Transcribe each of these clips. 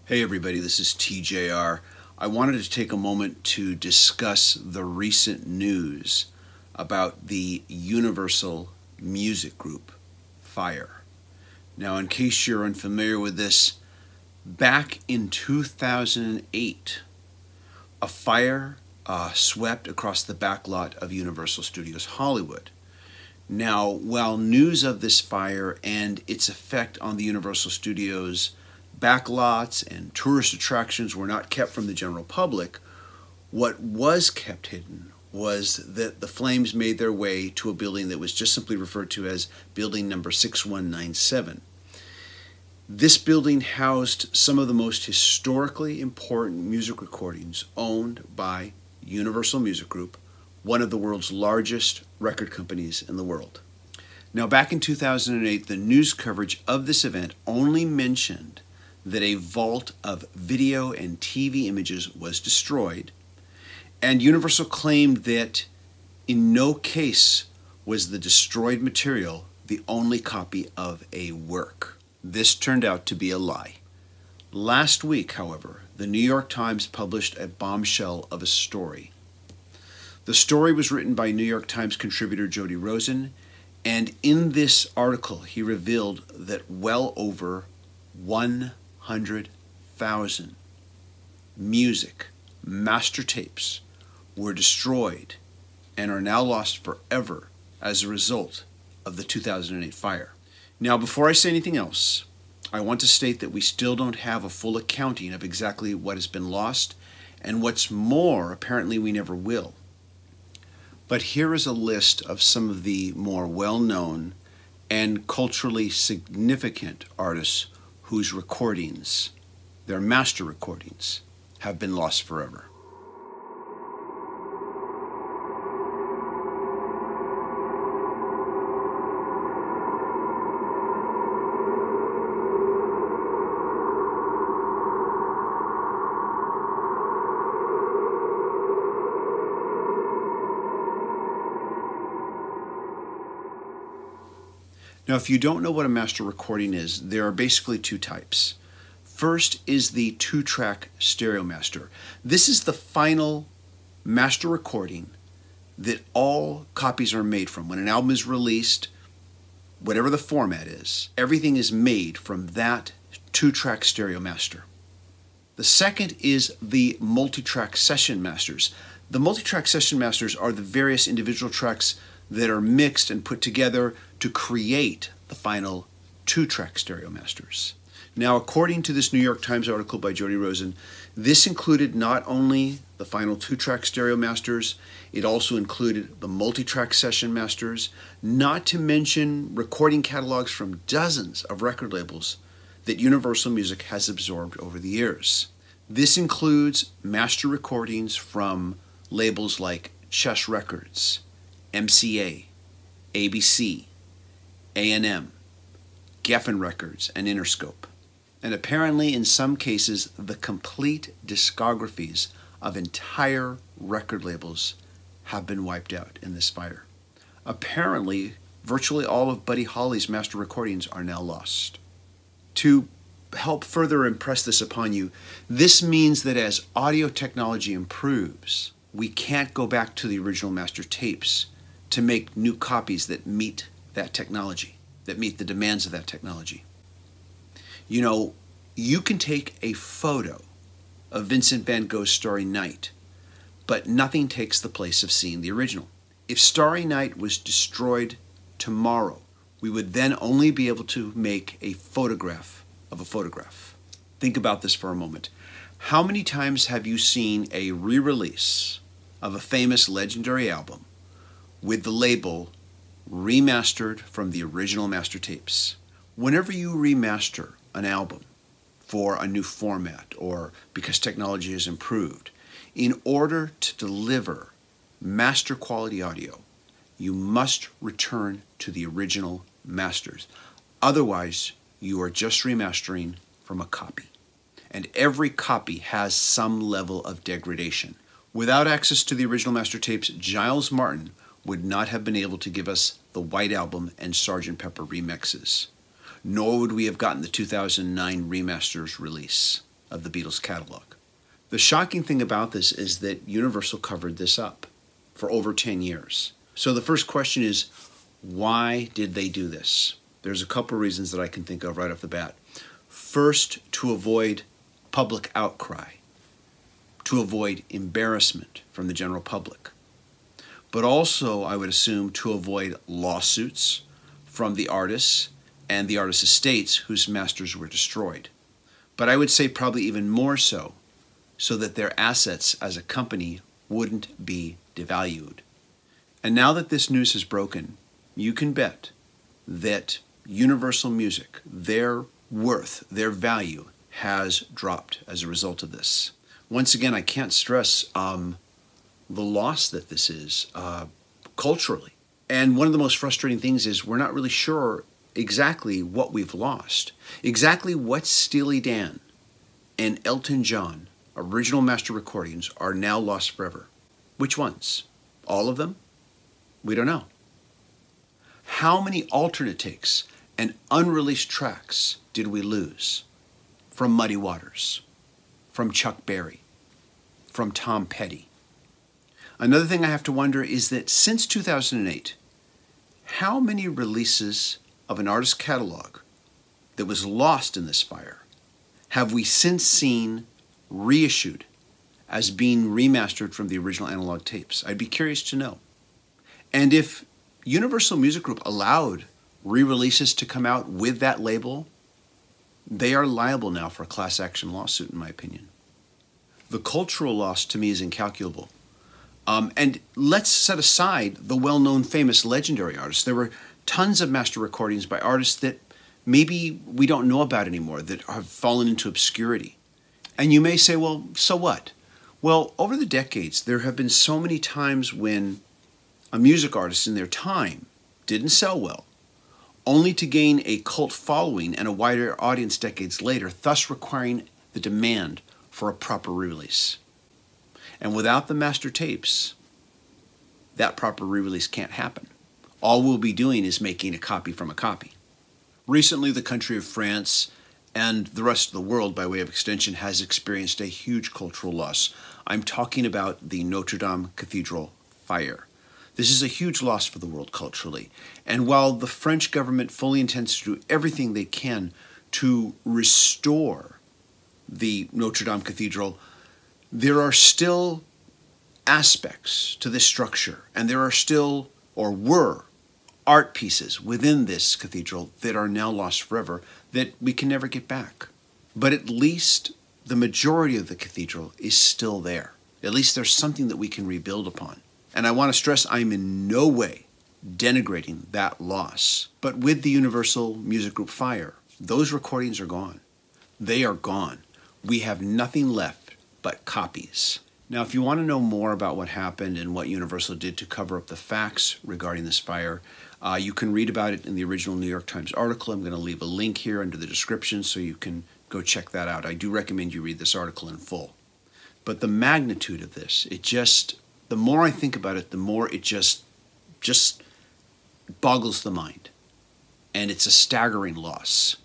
Hey everybody, this is TJR. I wanted to take a moment to discuss the recent news about the Universal Music Group, FIRE. Now, in case you're unfamiliar with this, back in 2008, a fire swept across the backlot of Universal Studios Hollywood. Now, while news of this fire and its effect on the Universal Studios backlots and tourist attractions were not kept from the general public, what was kept hidden was that the flames made their way to a building that was just simply referred to as building number 6197. This building housed some of the most historically important music recordings owned by Universal Music Group, one of the world's largest record companies in the world. Now, back in 2008, the news coverage of this event only mentioned that a vault of video and TV images was destroyed, and Universal claimed that in no case was the destroyed material the only copy of a work. This turned out to be a lie. Last week, however, the New York Times published a bombshell of a story. The story was written by New York Times contributor Jody Rosen, and in this article he revealed that well over 100,000 music master tapes were destroyed and are now lost forever as a result of the 2008 fire. Now, before I say anything else, I want to state that we still don't have a full accounting of exactly what has been lost, and what's more, apparently we never will. But here is a list of some of the more well-known and culturally significant artists whose recordings, their master recordings, have been lost forever. Now, if you don't know what a master recording is, there are basically two types. First is the two-track stereo master. This is the final master recording that all copies are made from. When an album is released, whatever the format is, everything is made from that two-track stereo master. The second is the multi-track session masters. The multi-track session masters are the various individual tracks that are mixed and put together to create the final two-track stereo masters. Now, according to this New York Times article by Jody Rosen, this included not only the final two-track stereo masters, it also included the multi-track session masters, not to mention recording catalogs from dozens of record labels that Universal Music has absorbed over the years. This includes master recordings from labels like Chess Records, MCA, ABC, A&M, Geffen Records, and Interscope. And apparently, in some cases, the complete discographies of entire record labels have been wiped out in this fire. Apparently, virtually all of Buddy Holly's master recordings are now lost. To help further impress this upon you, this means that as audio technology improves, we can't go back to the original master tapes to make new copies that meet that technology, that meet the demands of that technology. You know, you can take a photo of Vincent van Gogh's Starry Night, but nothing takes the place of seeing the original. If Starry Night was destroyed tomorrow, we would then only be able to make a photograph of a photograph. Think about this for a moment. How many times have you seen a re-release of a famous legendary album with the label remastered from the original master tapes? Whenever you remaster an album for a new format or because technology has improved, in order to deliver master quality audio, you must return to the original masters. Otherwise, you are just remastering from a copy. And every copy has some level of degradation. Without access to the original master tapes, Giles Martin would not have been able to give us the White Album and Sgt. Pepper remixes. Nor would we have gotten the 2009 remasters release. of the Beatles catalog. The shocking thing about this is that Universal covered this up for over 10 years. So the first question is, why did they do this? There's a couple reasons that I can think of right off the bat. First, to avoid public outcry, to avoid embarrassment from the general public. But also, I would assume, to avoid lawsuits from the artists and the artists' estates whose masters were destroyed. But I would say probably even more so that their assets as a company wouldn't be devalued. And now that this news has broken, you can bet that Universal Music, their worth, their value, has dropped as a result of this. Once again, I can't stress the loss that this is culturally. And one of the most frustrating things is we're not really sure exactly what we've lost, exactly what Steely Dan and Elton John original master recordings are now lost forever. Which ones? All of them? We don't know. How many alternate takes and unreleased tracks did we lose from Muddy Waters, from Chuck Berry, from Tom Petty? Another thing I have to wonder is that since 2008, how many releases of an artist's catalog that was lost in this fire have we since seen reissued as being remastered from the original analog tapes? I'd be curious to know. And if Universal Music Group allowed re-releases to come out with that label, they are liable now for a class action lawsuit, in my opinion. The cultural loss to me is incalculable. And let's set aside the well-known, famous, legendary artists. There were tons of master recordings by artists that maybe we don't know about anymore, that have fallen into obscurity. And you may say, well, so what? Well, over the decades, there have been so many times when a music artist in their time didn't sell well, only to gain a cult following and a wider audience decades later, thus requiring the demand for a proper re-release. And without the master tapes, that proper re-release can't happen. All we'll be doing is making a copy from a copy. Recently, the country of France and the rest of the world, by way of extension, has experienced a huge cultural loss. I'm talking about the Notre Dame Cathedral fire. This is a huge loss for the world culturally. And while the French government fully intends to do everything they can to restore the Notre Dame Cathedral, there are still aspects to this structure, and there are still, or were, art pieces within this cathedral that are now lost forever that we can never get back. But at least the majority of the cathedral is still there. At least there's something that we can rebuild upon. And I want to stress, I'm in no way denigrating that loss. But with the Universal Music Group fire, those recordings are gone. They are gone. We have nothing left but copies. Now, if you want to know more about what happened and what Universal did to cover up the facts regarding this fire, you can read about it in the original New York Times article. I'm going to leave a link here under the description so you can go check that out. I do recommend you read this article in full. But the magnitude of this, the more I think about it, the more it just boggles the mind. And it's a staggering loss.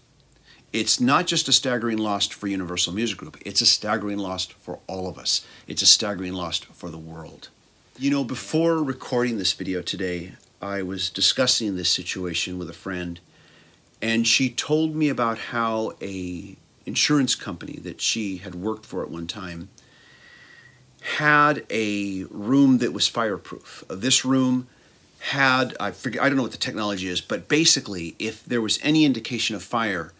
It's not just a staggering loss for Universal Music Group. It's a staggering loss for all of us. It's a staggering loss for the world. You know, before recording this video today, I was discussing this situation with a friend, and she told me about how a insurance company that she had worked for at one time had a room that was fireproof. This room had, I don't know what the technology is, but basically, if there was any indication of fire,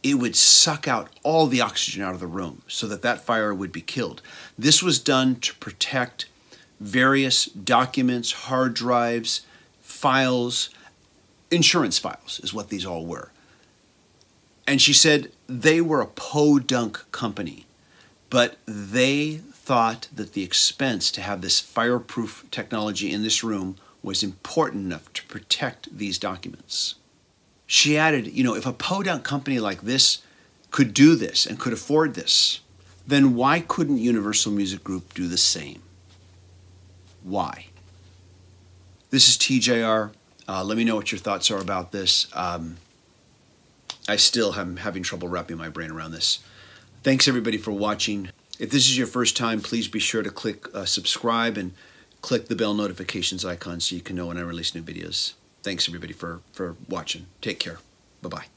it would suck out all the oxygen out of the room so that that fire would be killed. This was done to protect various documents, hard drives, files, insurance files is what these all were. And she said they were a podunk company, but they thought that the expense to have this fireproof technology in this room was important enough to protect these documents. She added, you know, if a podunk company like this could do this and could afford this, then why couldn't Universal Music Group do the same? Why? This is TJR. Let me know what your thoughts are about this. I still am having trouble wrapping my brain around this. Thanks everybody for watching. If this is your first time, please be sure to click subscribe and click the bell notifications icon so you can know when I release new videos. Thanks everybody for watching. Take care. Bye-bye.